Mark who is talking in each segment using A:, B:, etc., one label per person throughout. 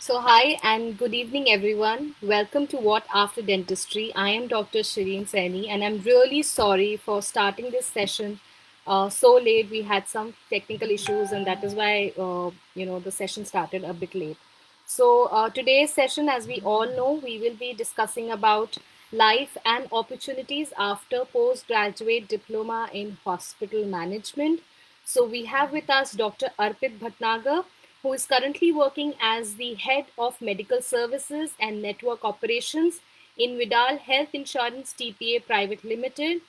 A: So, hi and good evening, everyone. Welcome to What After Dentistry. I am Dr. Shireen Saini, and I'm really sorry for starting this session so late. We had some technical issues, and that is why the session started a bit late. So, today's session, as we all know, we will be discussing about life and opportunities after postgraduate diploma in hospital management. So, we have with us Dr. Arpit Bhatnagar, who is currently working as the head of medical services and network operations in Vidal Health Insurance TPA Private Limited.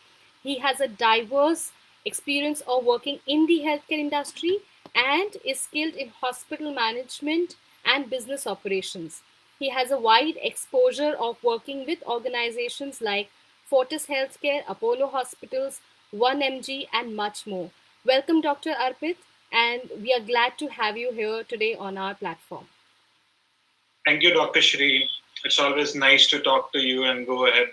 A: He has a diverse experience of working in the healthcare industry and is skilled in hospital management and business operations. He has a wide exposure of working with organizations like Fortis Healthcare, Apollo Hospitals, 1MG, and much more. Welcome, Dr. Arpit, and we are glad to have you here today on our platform.
B: Thank you, Dr. Shri. It's always nice to talk to you and go ahead.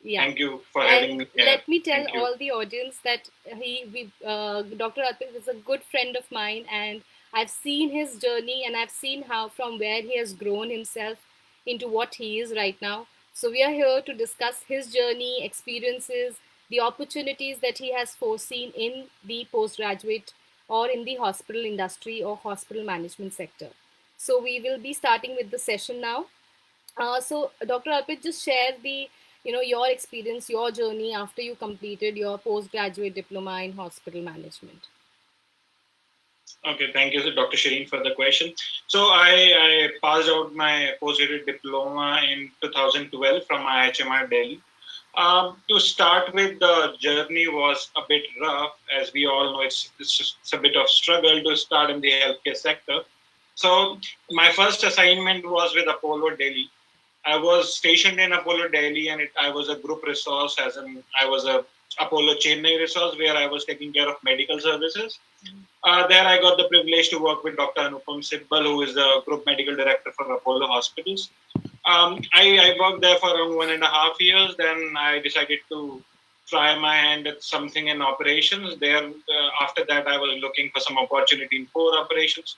B: Yeah. Thank you for having me here.
A: Let me tell all the audience that Dr. Arpit is a good friend of mine, and I've seen his journey and I've seen how from where he has grown himself into what he is right now. So we are here to discuss his journey, experiences, the opportunities that he has foreseen in the postgraduate or in the hospital industry or hospital management sector. So we will be starting with the session now. So, Dr. Arpit, just share your experience, your journey after you completed your postgraduate diploma in hospital management.
B: Okay, thank you, Dr. Shireen, for the question. So, I passed out my postgraduate diploma in 2012 from IHMR Delhi. To start with, the journey was a bit rough. As we all know, it's a bit of struggle to start in the healthcare sector. So, my first assignment was with Apollo Delhi. I was stationed in Apollo Delhi, and I was a group resource, as in I was a Apollo Chennai resource where I was taking care of medical services. There I got the privilege to work with Dr. Anupam Sibbal, who is the group medical director for Apollo Hospitals. I worked there for around 1.5 years. Then I decided to try my hand at something in operations. There, after that, I was looking for some opportunity in core operations.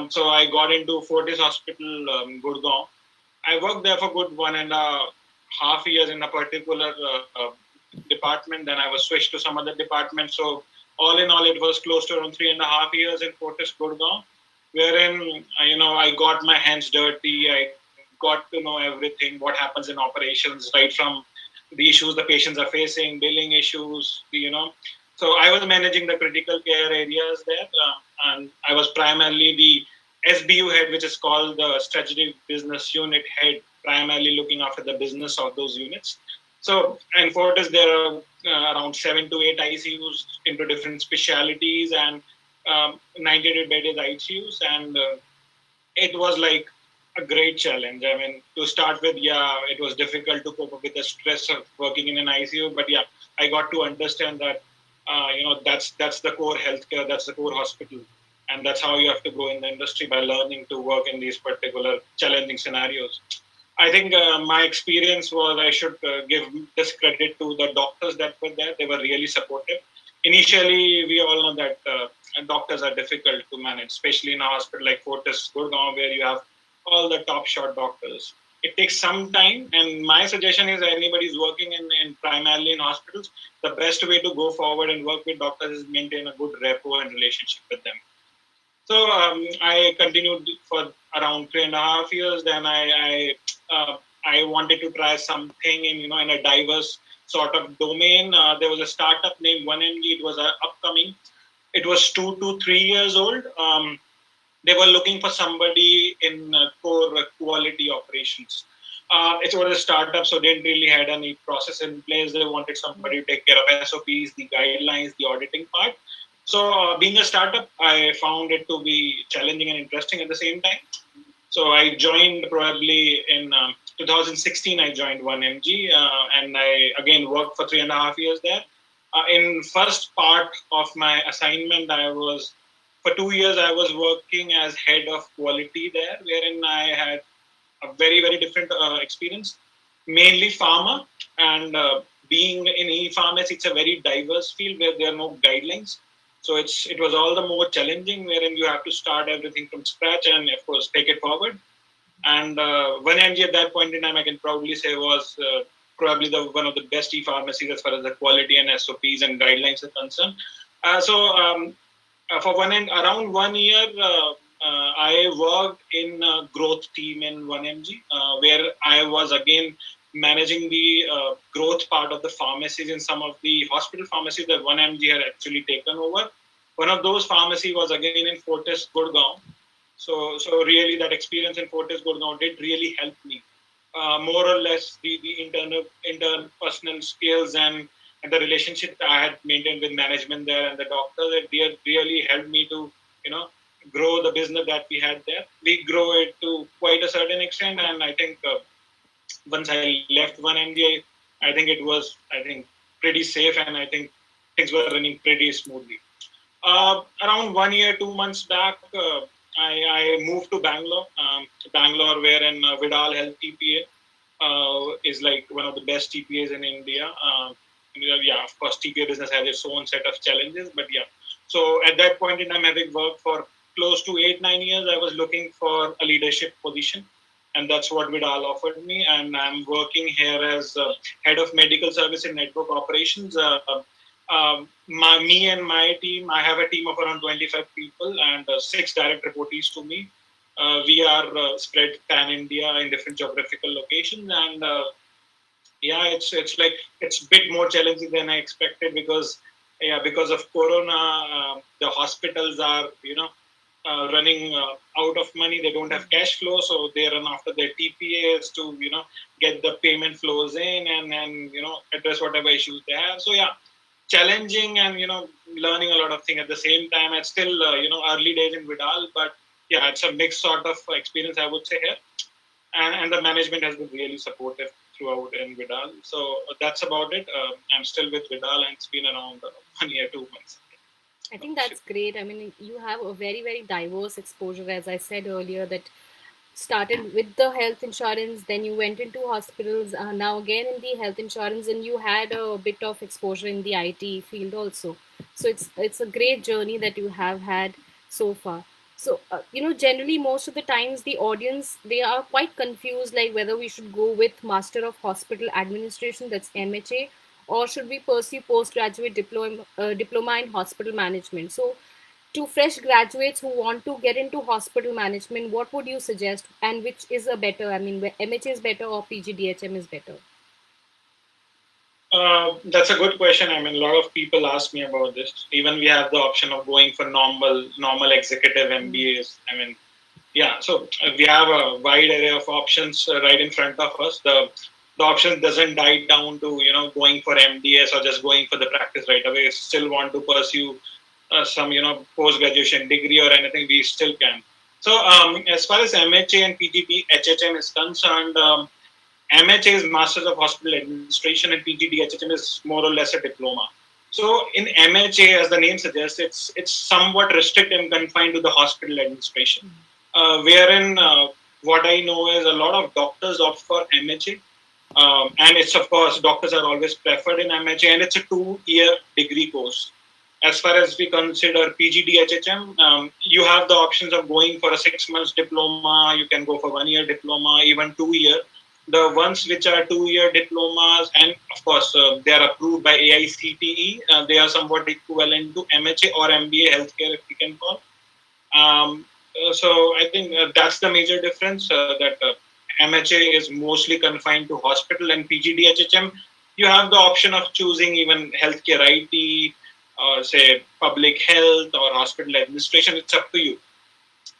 B: So I got into Fortis Hospital, Gurgaon. I worked there for good 1.5 years in a particular department. Then I was switched to some other department. So all in all, it was close to around 3.5 years in Fortis Gurgaon, wherein I got my hands dirty. I got to know everything, what happens in operations, right from the issues the patients are facing, billing issues, So I was managing the critical care areas there, and I was primarily the SBU head, which is called the Strategic Business Unit head, primarily looking after the business of those units. So, in Fortis, there are around 7 to 8 ICUs into different specialities and 98 bedded ICUs. And it was like a great challenge. I mean, to start with, it was difficult to cope up with the stress of working in an ICU. But I got to understand that, that's the core healthcare, that's the core hospital. And that's how you have to grow in the industry, by learning to work in these particular challenging scenarios. I think my experience was, I should give this credit to the doctors that were there. They were really supportive. Initially, we all know that doctors are difficult to manage, especially in a hospital like Fortis Gurgaon, where you have all the top shot doctors. It takes some time, and my suggestion is anybody who's working in primarily in hospitals, the best way to go forward and work with doctors is maintain a good rapport and relationship with them. So I continued for around 3.5 years. Then I wanted to try something in a diverse sort of domain. There was a startup named 1MG. It was upcoming. It was 2 to 3 years old. They were looking for somebody in core quality operations. It was a startup, so they didn't really had any process in place. They wanted somebody to take care of SOPs, the guidelines, the auditing part. So being a startup, I found it to be challenging and interesting at the same time. So I joined probably in 2016. I joined 1MG, and I again worked for 3.5 years there. In first part of my assignment, for 2 years I was working as head of quality there, wherein I had a very, very different experience, mainly pharma. And being in e-pharmacy, it's a very diverse field where there are no guidelines. So it was all the more challenging, wherein you have to start everything from scratch and of course take it forward. And 1MG at that point in time, I can proudly say, was probably one of the best e-pharmacies as far as the quality and SOPs and guidelines are concerned. For around 1 year, I worked in a growth team in 1MG, where I was again managing the growth part of the pharmacies in some of the hospital pharmacies that 1MG had actually taken over. One of those pharmacy was again in Fortis, Gurgaon. So really that experience in Fortis Gurgaon did really help me. More or less the interpersonal skills and the relationship I had maintained with management there and the doctors, it really helped me to, grow the business that we had there. We grow it to quite a certain extent, and I think once I left 1MD, I think it was, pretty safe, and I think things were running pretty smoothly. Around 1 year, 2 months back, I moved to Bangalore. Bangalore, wherein Vidal Health TPA is like one of the best TPAs in India. Yeah, of course, TPA business has its own set of challenges, but yeah. So at that point in time, having worked for close to 8-9 years, I was looking for a leadership position, and that's what Vidal offered me. And I'm working here as head of medical service and network operations. Me and my team, I have a team of around 25 people and 6 direct reportees to me. We are spread pan India in different geographical locations, and yeah, it's a bit more challenging than I expected, because of Corona, the hospitals are running out of money. They don't have cash flow, so they run after their TPAs to get the payment flows in and address whatever issues they have. So yeah, challenging and learning a lot of things at the same time. It's still early days in Vidal, but yeah, it's a mixed sort of experience, I would say here, and the management has been really supportive throughout in Vidal. So that's about it. I'm still with Vidal, and it's been around 1 year, 2 months.
A: I think that's great. I mean, you have a very, very diverse exposure, as I said earlier, that started with the health insurance, then you went into hospitals, now again in the health insurance, and you had a bit of exposure in the IT field also. So it's a great journey that you have had so far. So generally most of the times the audience, they are quite confused, like whether we should go with Master of Hospital Administration, that's MHA, or should we pursue postgraduate diploma in hospital management. So to fresh graduates who want to get into hospital management, what would you suggest, and which is a better? I mean, MHA is better or PGDHM is better?
B: That's a good question. I mean, a lot of people ask me about this. Even we have the option of going for normal executive MBAs. I mean, yeah. So we have a wide array of options right in front of us. The option doesn't die down to going for MDS or just going for the practice right away. If you still want to pursue some post graduation degree or anything, we still can. So as far as MHA and PGDHM is concerned, MHA is Masters of Hospital Administration and PGDHM is more or less a diploma. So in MHA, as the name suggests, it's somewhat restricted and confined to the hospital administration, wherein what I know is a lot of doctors opt for MHA. And it's, of course, doctors are always preferred in MHA, and it's a 2-year degree course. As far as we consider PGDHM, you have the options of going for a 6 months diploma, you can go for 1 year diploma, even 2 year. The ones which are 2-year diplomas, and of course, they are approved by AICTE, they are somewhat equivalent to MHA or MBA healthcare, if we can call. So I think that's the major difference, that MHA is mostly confined to hospital, and PGDHM, you have the option of choosing even healthcare IT, or say public health or hospital administration. It's up to you.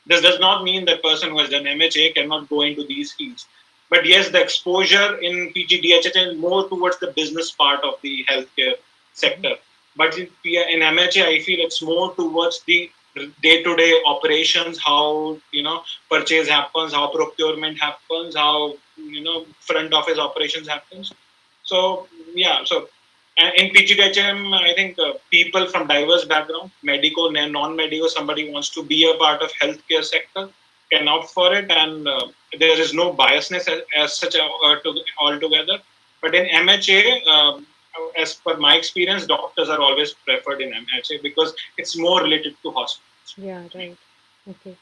B: This does not mean that person who has done MHA cannot go into these fields. But yes, the exposure in PGDHM is more towards the business part of the healthcare sector. But in MHA, I feel it's more towards the day-to-day operations, how purchase happens, how procurement happens, how front office operations happens. So yeah, so in PGDHM, I think people from diverse background, medical and non-medical, somebody wants to be a part of healthcare sector, can opt for it, and there is no biasness as such altogether. But in MHA, as per my experience, doctors are always preferred in MHA because it's more related to hospitals.
A: Yeah, right. Okay.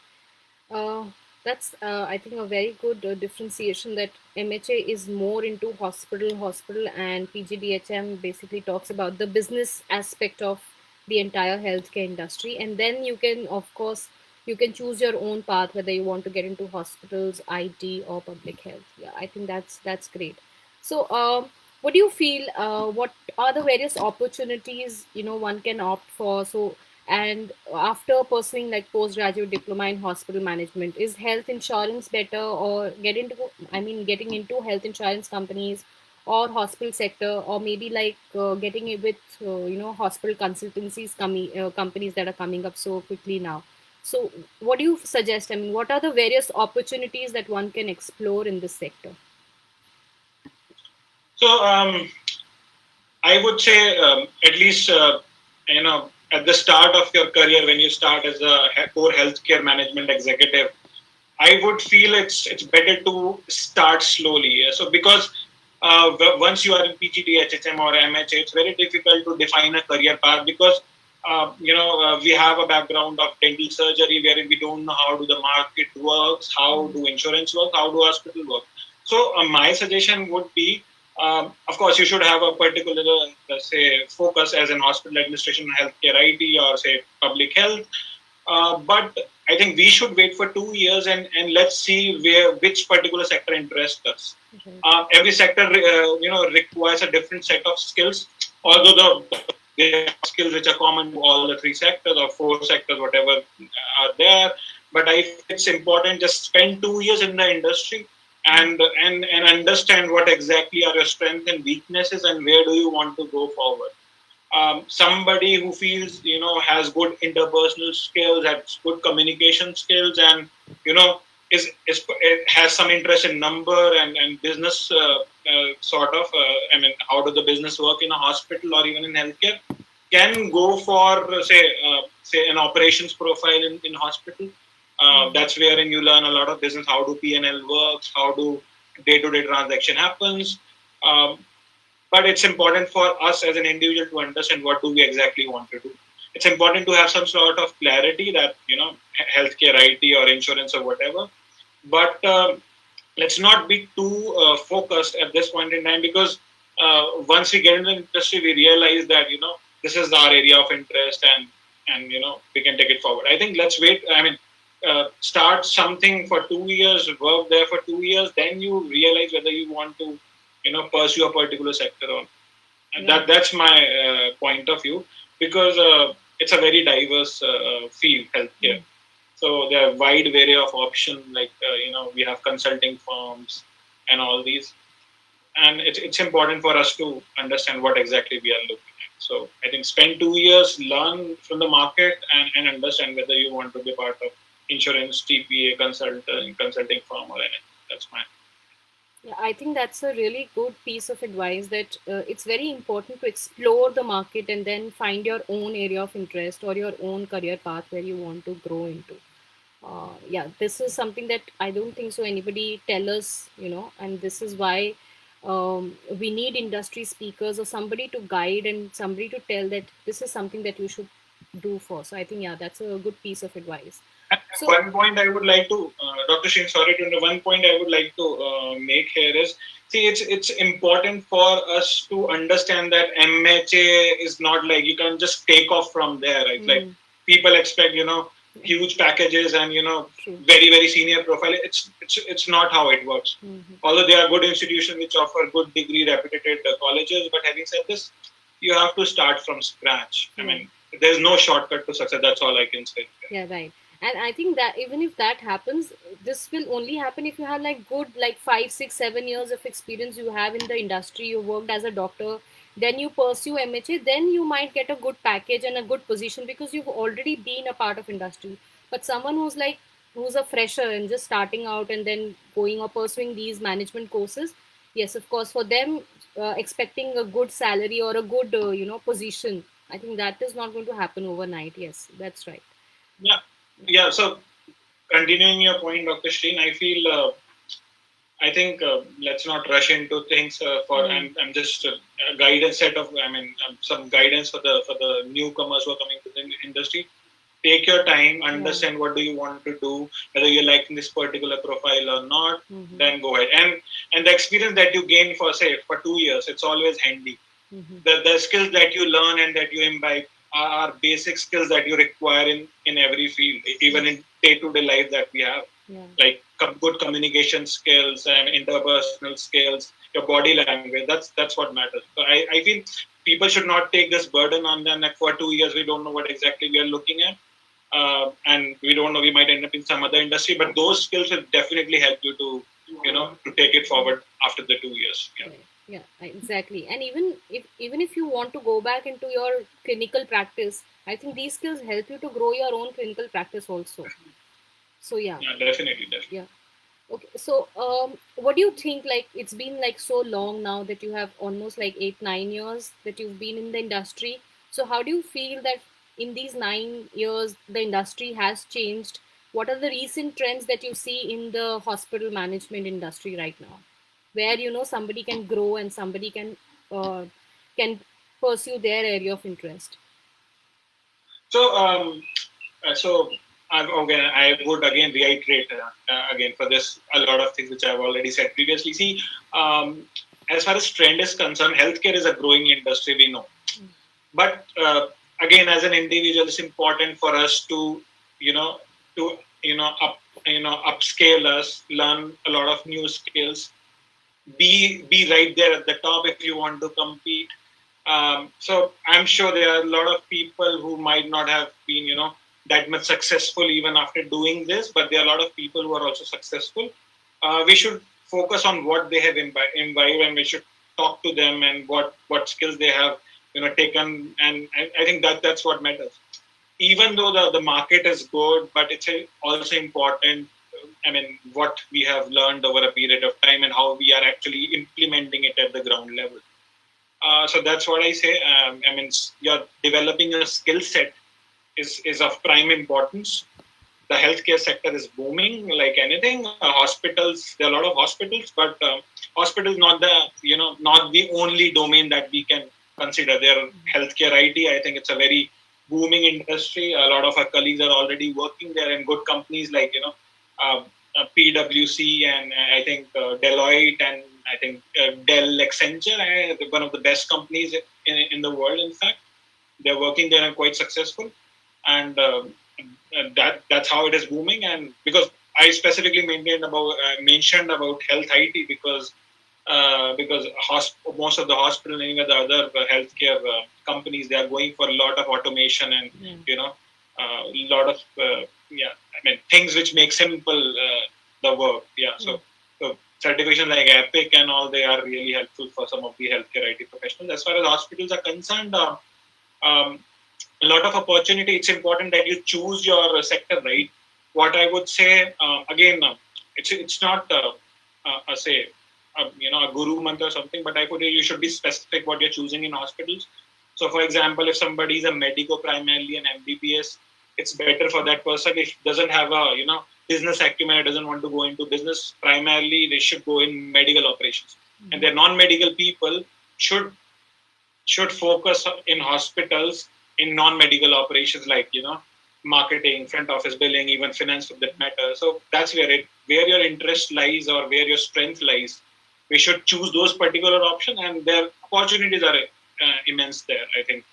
A: Uh, that's I think a very good differentiation that MHA is more into hospital, and PGDHM basically talks about the business aspect of the entire healthcare industry. And then you can, of course, you can choose your own path whether you want to get into hospitals, IT, or public health. Yeah, I think that's great. So, what do you feel? What are the various opportunities one can opt for? So, and after pursuing like postgraduate diploma in hospital management, is health insurance better, or getting into health insurance companies or hospital sector, or maybe like getting it with hospital consultancies companies that are coming up so quickly now. So what do you suggest? I mean, what are the various opportunities that one can explore in this sector?
B: So I would say at least at the start of your career, when you start as a core healthcare management executive, I would feel it's better to start slowly. So because once you are in PGDHM or MHA, it's very difficult to define a career path because we have a background of dental surgery where we don't know how do the market works, how do insurance work, how do hospital work. So my suggestion would be, of course, you should have a particular say focus as in hospital administration, healthcare IT, or say public health. But I think we should wait for 2 years and let's see which particular sector interests us.
A: Okay.
B: Every sector requires a different set of skills. Although the skills which are common to all the three sectors or four sectors, whatever are there. But I feel it's important just spend 2 years in the industry and understand what exactly are your strengths and weaknesses and where do you want to go forward. Somebody who feels has good interpersonal skills, has good communication skills, and is has some interest in number and business sort of. I mean, how does the business work in a hospital or even in healthcare? Can go for say an operations profile in hospital. That's wherein you learn a lot of business. How do P&L works? How do day-to-day transaction happens? Um, but it's important for us as an individual to understand what do we exactly want to do. It's important to have some sort of clarity that healthcare IT or insurance or whatever, but let's not be too focused at this point in time because once we get into the industry we realize that this is our area of interest and we can take it forward. I think let's wait. I mean, start something for 2 years, work there for 2 years, then you realize whether you want to pursue a particular sector or. And
A: Yeah.
B: that's my point of view because it's a very diverse field, healthcare. So there are wide array of options. Like we have consulting firms and all these, and it's important for us to understand what exactly we are looking at. So I think spend 2 years, learn from the market, and understand whether you want to be part of insurance, TPA, consulting firm or anything. That's my.
A: Yeah, I think that's a really good piece of advice that it's very important to explore the market and then find your own area of interest or your own career path where you want to grow into. Yeah, this is something that I don't think so anybody tell us, and this is why we need industry speakers or somebody to guide and somebody to tell that this is something that you should do for. So I think, yeah, that's a good piece of advice. So,
B: One point I would like to, Dr. Singh, sorry to interrupt. One point I would like to make here is, see, it's important for us to understand that MHA is not like you can just take off from there. Right? Like people expect, huge packages and
A: true.
B: very very senior profile. It's not how it works. Although there are good institutions which offer good degree reputed colleges, but having said this, you have to start from scratch. I mean, there's no shortcut to success. That's all I can say.
A: Yeah, right. And I think that even if that happens, this will only happen if you have like good, like 5, 6, 7 years of experience you have in the industry, you worked as a doctor, then you pursue MHA, then you might get a good package and a good position because you've already been a part of industry. But someone who's a fresher and just starting out and then going or pursuing these management courses, yes, of course, for them, expecting a good salary or a good, position, I think that is not going to happen overnight. Yes, that's right.
B: Yeah, yeah. So continuing your point, Dr. Shreen, I think let's not rush into things. I'm just a guidance set of. Some guidance for the newcomers who are coming to the industry. Take your time, understand what do you want to do, whether you're liking this particular profile or not. Then go ahead. And the experience that you gain for 2 years, it's always handy. The skills that you learn and that you imbibe are basic skills that you require in every field, even in day-to-day life that we have. Like good communication skills and interpersonal skills, your body language. That's what matters. So I feel people should not take this burden on them that for 2 years we don't know what exactly we are looking at, and we don't know, we might end up in some other industry. But those skills will definitely help you to take it forward after the 2 years.
A: Yeah, exactly. And even if you want to go back into your clinical practice, I think these skills help you to grow your own clinical practice also. So
B: yeah, definitely.
A: Yeah. Okay. So what do you think? Like, it's been like so long now that you have almost like 8-9 years that you've been in the industry. So how do you feel that in these 9 years the industry has changed? What are the recent trends that you see in the hospital management industry right now, where somebody can grow and somebody can pursue their area of interest?
B: So I would again reiterate again for this a lot of things which I've already said previously. See, as far as trend is concerned, healthcare is a growing industry, we know. But again, as an individual, it's important for us to upscale us, learn a lot of new skills, be right there at the top if you want to compete. So I'm sure there are a lot of people who might not have been, that much successful even after doing this, but there are a lot of people who are also successful. We should focus on what they have imbibed, and we should talk to them and what skills they have, taken. And I think that's what matters. Even though the market is good, but it's also important. What we have learned over a period of time and how we are actually implementing it at the ground level. So that's what I say. You're developing a skill set is of prime importance. The healthcare sector is booming like anything. Hospitals, there are a lot of hospitals, but hospitals not the only domain that we can consider. There are healthcare IT. I think it's a very booming industry. A lot of our colleagues are already working there in good companies like PwC and I think Deloitte and I think Dell, Accenture, one of the best companies in the world. In fact, they're working there and quite successful, and that's how it is booming. And because I specifically mentioned about health IT because most of the hospital and the other healthcare companies, they are going for a lot of automation and a lot of things which make simple the work. So certifications like Epic and all, they are really helpful for some of the healthcare IT professionals. As far as hospitals are concerned, a lot of opportunity. It's important that you choose your sector right. What I would say again, it's not a guru mantra or something, but I would say you should be specific what you're choosing in hospitals. So, for example, if somebody is a medico primarily an MBBS, it's better for that person if doesn't have a business acumen, doesn't want to go into business. Primarily, they should go in medical operations, and the non-medical people should focus in hospitals in non-medical operations like marketing, front office billing, even finance for that matter. So that's where your interest lies or where your strength lies. We should choose those particular options, and their opportunities are immense there. I think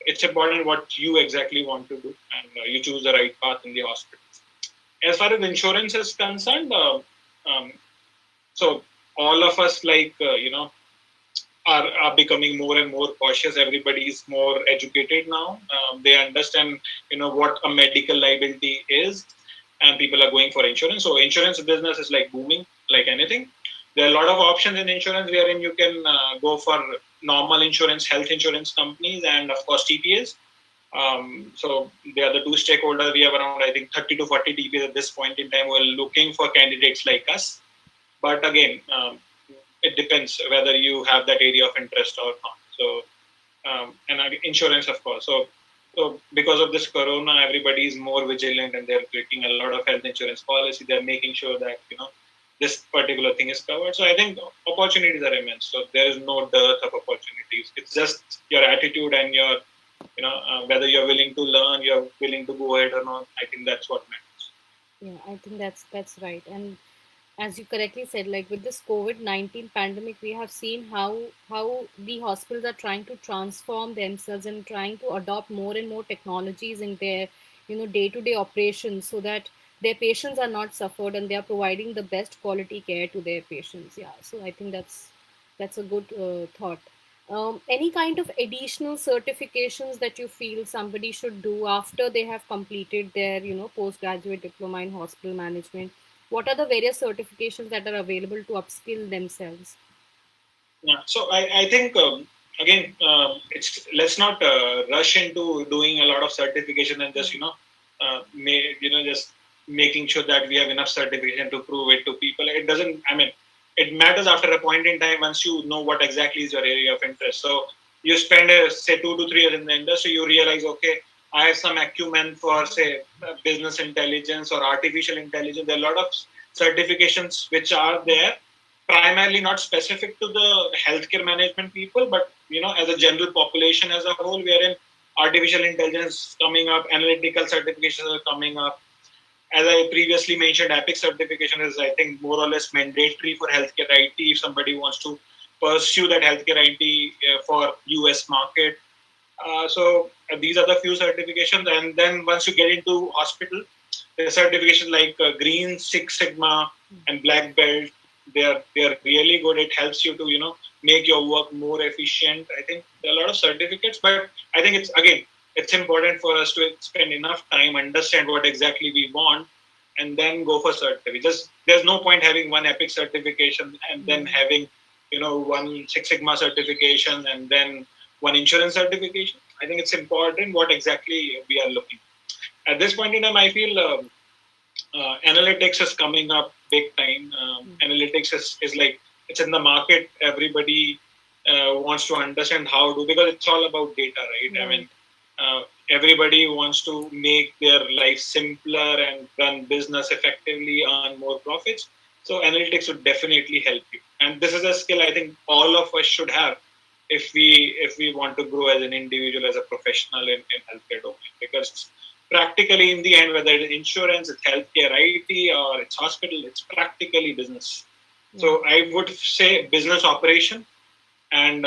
B: it's important what you exactly want to do, and you choose the right path in the hospitals. As far as insurance is concerned, so all of us are becoming more and more cautious. Everybody is more educated now. They understand, what a medical liability is, and people are going for insurance. So insurance business is like booming, like anything. There are a lot of options in insurance wherein you can go for normal insurance, health insurance companies, and of course TPAs. So they are the two stakeholders. We have around, I think, 30 to 40 TPAs at this point in time who are looking for candidates like us. But again, it depends whether you have that area of interest or not. So, and insurance, of course. So because of this corona, everybody is more vigilant and they're taking a lot of health insurance policy. They're making sure that, this particular thing is covered. So I think opportunities are immense. So there is no dearth of opportunities. It's just your attitude and your, whether you're willing to learn, you're willing to go ahead or not. I think that's what matters.
A: Yeah, I think that's right. And as you correctly said, like with this COVID-19 pandemic, we have seen how the hospitals are trying to transform themselves and trying to adopt more and more technologies in their, day-to-day operations, so that their patients are not suffered and they are providing the best quality care to their patients. Yeah, so I think that's a good thought. Any kind of additional certifications that you feel somebody should do after they have completed their, postgraduate diploma in hospital management? What are the various certifications that are available to upskill themselves?
B: Yeah. So I think again, it's let's not rush into doing a lot of certification and just
A: Yeah.
B: just making sure that we have enough certification to prove it to people. It doesn't. I mean, it matters after a point in time once you know what exactly is your area of interest. So you spend say 2 to 3 years in the industry, you realize, okay, I have some acumen for say business intelligence or artificial intelligence. There are a lot of certifications which are there, primarily not specific to the healthcare management people, but as a general population as a whole, wherein artificial intelligence coming up, analytical certifications are coming up. As I previously mentioned, epic certification is, I think, more or less mandatory for healthcare IT if somebody wants to pursue that healthcare IT for US market. So these are the few certifications, and then once you get into hospital, the certifications like Green Six Sigma and Black Belt, they are really good. It helps you to make your work more efficient. I think there are a lot of certificates, but I think it's important for us to spend enough time, understand what exactly we want, and then go for certificates. There's no point having one Epic certification and then
A: Mm.
B: having one Six Sigma certification and then one insurance certification. I think it's important what exactly we are looking. At this point in time, I feel analytics is coming up big time.
A: Mm.
B: Analytics is like it's in the market. Everybody wants to understand how to, because it's all about data, right? I
A: Right.
B: mean, everybody wants to make their life simpler and run business effectively, earn more profits. So analytics would definitely help you. And this is a skill I think all of us should have if we want to grow as an individual, as a professional in healthcare domain, because practically in the end, whether it's insurance, it's healthcare IT, or it's hospital, it's practically business.
A: Yeah.
B: So I would say business operation and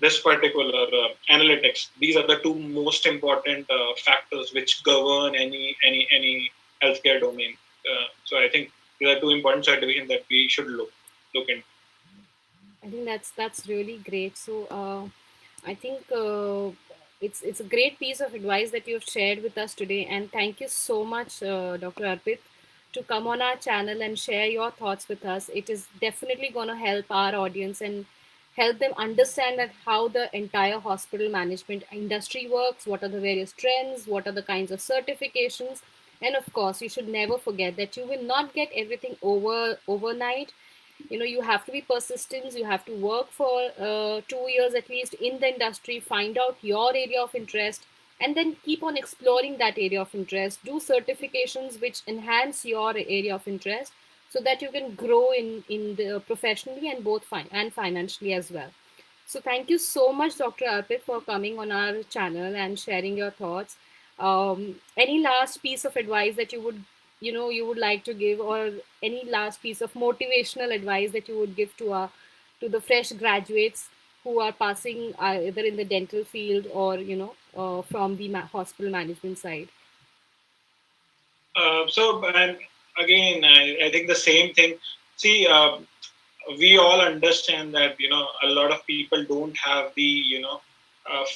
B: this particular analytics. These are the two most important factors which govern any healthcare domain. So I think these are two important certifications that we should look into.
A: I think that's really great. So I think it's a great piece of advice that you've shared with us today, and thank you so much, Dr. Arpit, to come on our channel and share your thoughts with us. It is definitely going to help our audience and help them understand that how the entire hospital management industry works, what are the various trends, what are the kinds of certifications, and of course, you should never forget that you will not get everything overnight. You have to be persistent. You have to work for 2 years at least in the industry, find out your area of interest, and then keep on exploring that area of interest. Do certifications which enhance your area of interest, so that you can grow in the professionally and both and financially as well. So thank you so much, Dr. Arpit, for coming on our channel and sharing your thoughts. Any last piece of advice that you would like to give, or any last piece of motivational advice that you would give to the fresh graduates who are passing either in the dental field or from the hospital management side?
B: And again, I think the same thing. See, we all understand that a lot of people don't have the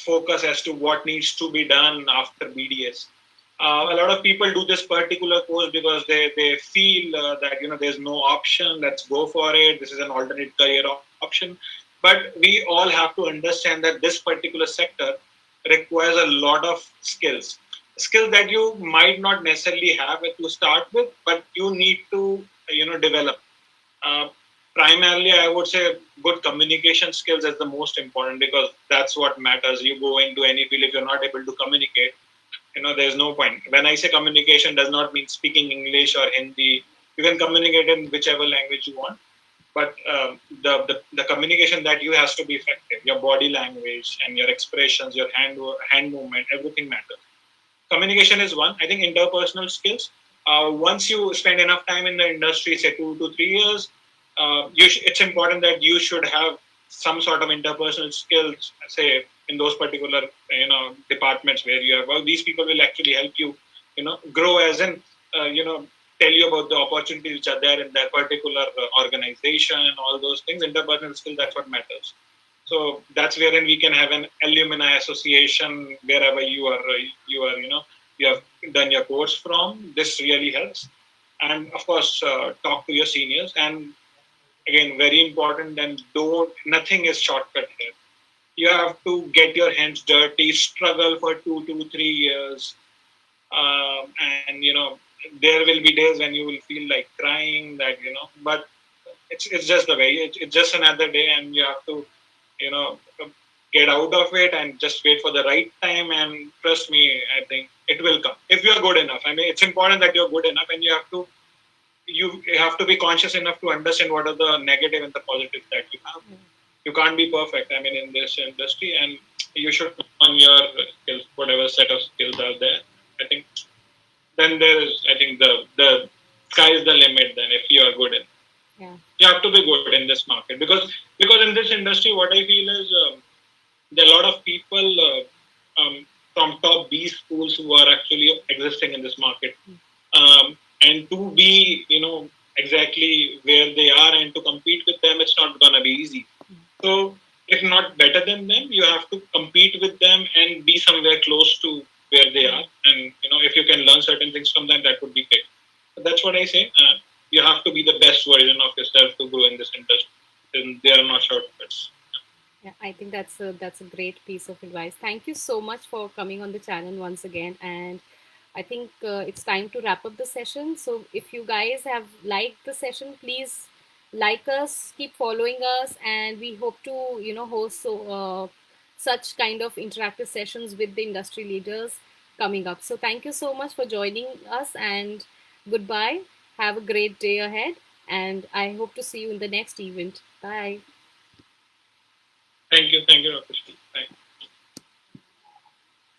B: focus as to what needs to be done after BDS. A lot of people do this particular course because they feel that there's no option. Let's go for it. This is an alternate career option. But we all have to understand that this particular sector requires a lot of skills that you might not necessarily have to start with, but you need to develop. Uh, Primarily, I would say good communication skills is the most important, because that's what matters. You go into any field, if you're not able to communicate, there's no point. When I say communication, does not mean speaking English or Hindi. You can communicate in whichever language you want, but the communication that you has to be effective. Your body language and your expressions, your hand movement, everything matters. Communication is one. I think interpersonal skills. Once you spend enough time in the industry, say 2 to 3 years, it's important that you should have some sort of interpersonal skills. Say in those particular departments where you have. Well, these people will actually help you, grow as in tell you about the opportunities which are there in that particular organization and all those things. Interpersonal skills, that's what matters. So that's wherein we can have an alumni association wherever you have done your course from. This really helps, and of course, talk to your seniors. And again, very important. And don't nothing is shortcut here. You have to get your hands dirty, struggle for 2 to 3 years, and there will be days when you will feel like crying. But it's just the way. It's just another day, and you have to you know get out of it and just wait for the right time. And trust me, I think it will come if you are good enough. I mean, it's important that you're good enough, and you have to be conscious enough to understand what are the negative and the positives that you have. You can't be perfect. I mean, in this industry, and you should on your skills, whatever set of skills are there. I think then there is. I think the sky is the limit. Then if you are good enough.
A: Yeah.
B: You have to be good in this market, because in this industry, what I feel is there are a lot of people from top B schools who are actually existing in this market, and to be exactly where they are and to compete with them, it's not gonna be easy. So if not better than them, you have to compete with them and be somewhere close to where they are. And if you can learn certain things from them, that would be great. So that's what I say. You have to be the best version of yourself to grow in this industry. Then there are no shortcuts.
A: Yeah, I think that's a great piece of advice. Thank you so much for coming on the channel once again. And I think it's time to wrap up the session. So if you guys have liked the session, please like us, keep following us, and we hope to host such kind of interactive sessions with the industry leaders coming up. So thank you so much for joining us, and goodbye. Have a great day ahead, and I hope to see you in the next event. Bye.
B: Thank you, Dr. Shri. Bye.